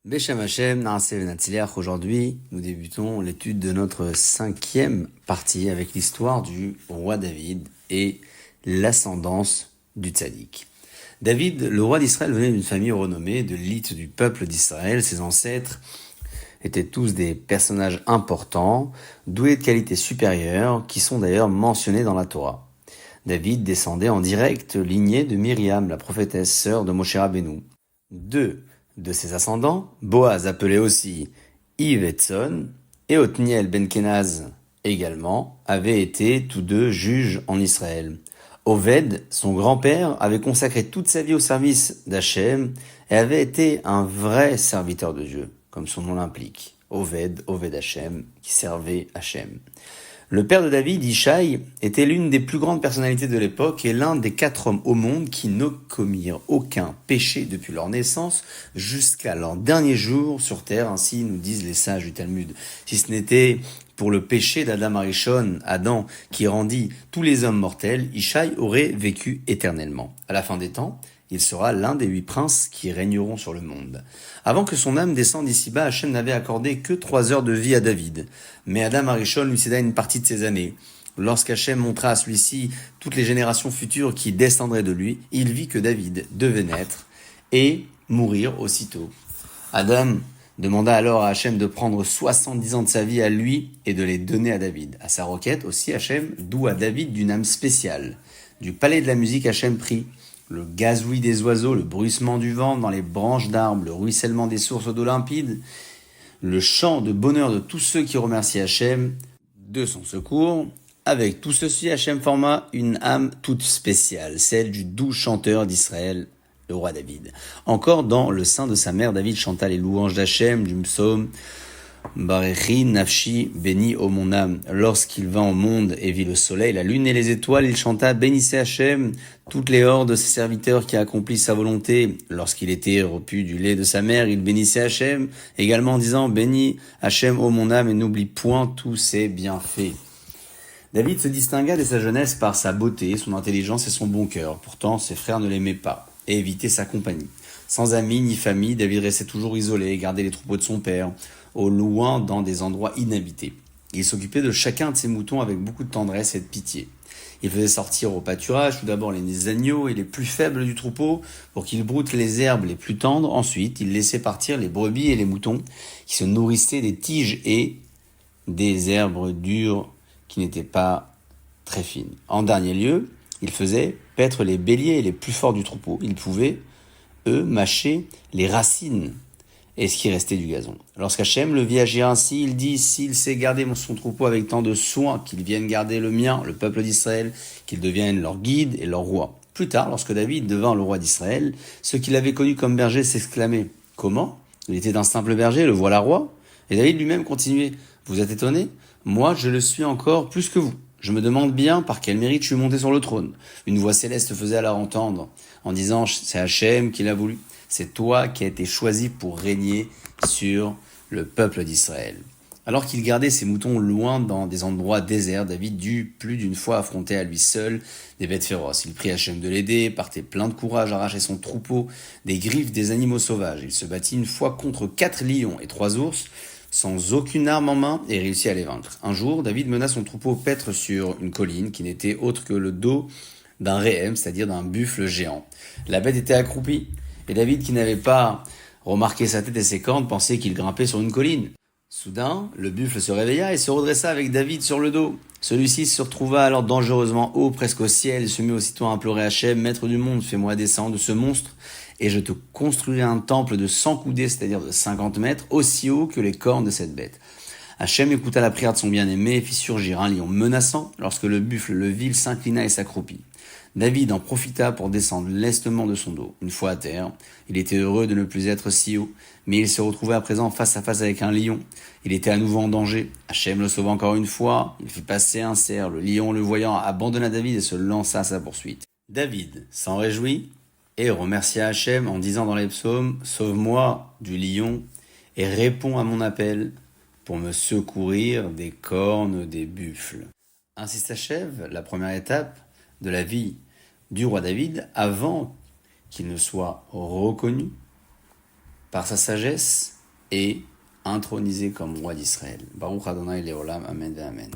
Beshem Hashem, Naaseh Venatziliach. Aujourd'hui, nous débutons l'étude de notre 5e partie avec l'histoire du roi David et l'ascendance du tzaddik. David, le roi d'Israël, venait d'une famille renommée, de l'élite du peuple d'Israël. Ses ancêtres étaient tous des personnages importants, doués de qualités supérieures, qui sont d'ailleurs mentionnés dans la Torah. David descendait en directe lignée de Myriam, la prophétesse, sœur de Moshe Rabbeinu. Deux de ses ascendants, Boaz, appelé aussi Ivetson, et Othniel ben Kenaz également, avaient été tous deux juges en Israël. Oved, son grand-père, avait consacré toute sa vie au service d'Hachem et avait été un vrai serviteur de Dieu, comme son nom l'implique. Oved Hachem, qui servait Hachem. Le père de David, Ishaï, était l'une des plus grandes personnalités de l'époque et l'un des 4 hommes au monde qui ne commirent aucun péché depuis leur naissance jusqu'à leur dernier jour sur terre, ainsi nous disent les sages du Talmud. Si ce n'était pour le péché d'Adam Arishon, Adam, qui rendit tous les hommes mortels, Ishaï aurait vécu éternellement. À la fin des temps, il sera l'un des 8 princes qui régneront sur le monde. Avant que son âme descende ici-bas, Hachem n'avait accordé que 3 heures de vie à David. Mais Adam Arishon lui céda une partie de ses années. Lorsqu'Hachem montra à celui-ci toutes les générations futures qui descendraient de lui, il vit que David devait naître et mourir aussitôt. Adam demanda alors à Hachem de prendre 70 ans de sa vie à lui et de les donner à David. À sa requête aussi, Hachem doux à David d'une âme spéciale. Du palais de la musique, Hachem prit le gazouillis des oiseaux, le bruissement du vent dans les branches d'arbres, le ruissellement des sources d'eau limpide, le chant de bonheur de tous ceux qui remercient Hachem de son secours. Avec tout ceci, Hachem forma une âme toute spéciale, celle du doux chanteur d'Israël, le roi David. Encore dans le sein de sa mère, David chanta les louanges d'Hachem, du psaume Barechi Nafshi, béni ô mon âme. Lorsqu'il vint au monde et vit le soleil, la lune et les étoiles, il chanta bénissez Hachem, toutes les hordes de ses serviteurs qui accomplissent sa volonté. Lorsqu'il était repu du lait de sa mère, il bénissait Hachem, également en disant bénis Hachem ô mon âme et n'oublie point tous ses bienfaits. David se distingua dès sa jeunesse par sa beauté, son intelligence et son bon cœur. Pourtant, ses frères ne l'aimaient pas et évitaient sa compagnie. Sans amis ni famille, David restait toujours isolé et gardait les troupeaux de son père, au loin dans des endroits inhabités. Il s'occupait de chacun de ses moutons avec beaucoup de tendresse et de pitié. Il faisait sortir au pâturage tout d'abord les agneaux et les plus faibles du troupeau pour qu'ils broutent les herbes les plus tendres. Ensuite, il laissait partir les brebis et les moutons qui se nourrissaient des tiges et des herbes dures qui n'étaient pas très fines. En dernier lieu, il faisait paître les béliers les plus forts du troupeau. Ils pouvaient, eux, mâcher les racines et ce qui restait du gazon. Lorsqu'Hachem le vit agir ainsi, il dit, s'il sait garder son troupeau avec tant de soin, qu'il vienne garder le mien, le peuple d'Israël, qu'il devienne leur guide et leur roi. Plus tard, lorsque David devint le roi d'Israël, ceux qui l'avaient connu comme berger s'exclamaient, comment? Il était un simple berger, le voilà roi? Et David lui-même continuait, vous êtes étonné? Moi, je le suis encore plus que vous. Je me demande bien par quel mérite je suis monté sur le trône. Une voix céleste faisait alors entendre, en disant, c'est Hachem qui l'a voulu. C'est toi qui as été choisi pour régner sur le peuple d'Israël. Alors qu'il gardait ses moutons loin dans des endroits déserts, David dut plus d'une fois affronter à lui seul des bêtes féroces. Il prit Hachem de l'aider, partait plein de courage, arrachait son troupeau des griffes des animaux sauvages. Il se battit une fois contre 4 lions et 3 ours, sans aucune arme en main, et réussit à les vaincre. Un jour, David mena son troupeau paître sur une colline qui n'était autre que le dos d'un réhem, c'est-à-dire d'un buffle géant. La bête était accroupie, et David, qui n'avait pas remarqué sa tête et ses cornes, pensait qu'il grimpait sur une colline. Soudain, le buffle se réveilla et se redressa avec David sur le dos. Celui-ci se retrouva alors dangereusement haut, presque au ciel, et se mit aussitôt à implorer Hachem, maître du monde, fais-moi descendre de ce monstre, et je te construirai un temple de 100 coudées, c'est-à-dire de 50 mètres, aussi haut que les cornes de cette bête. Hachem écouta la prière de son bien-aimé et fit surgir un lion menaçant. Lorsque le buffle le vit, il s'inclina et s'accroupit. David en profita pour descendre lestement de son dos. Une fois à terre, il était heureux de ne plus être si haut, mais il se retrouvait à présent face à face avec un lion. Il était à nouveau en danger. Hachem le sauva encore une fois. Il fit passer un cerf. Le lion, le voyant, abandonna David et se lança à sa poursuite. David s'en réjouit et remercia Hachem en disant dans les psaumes « Sauve-moi du lion et réponds à mon appel pour me secourir des cornes des buffles. » Ainsi s'achève la première étape de la vie du roi David avant qu'il ne soit reconnu par sa sagesse et intronisé comme roi d'Israël. Baruch Adonai Leolam, Amen ve Amen.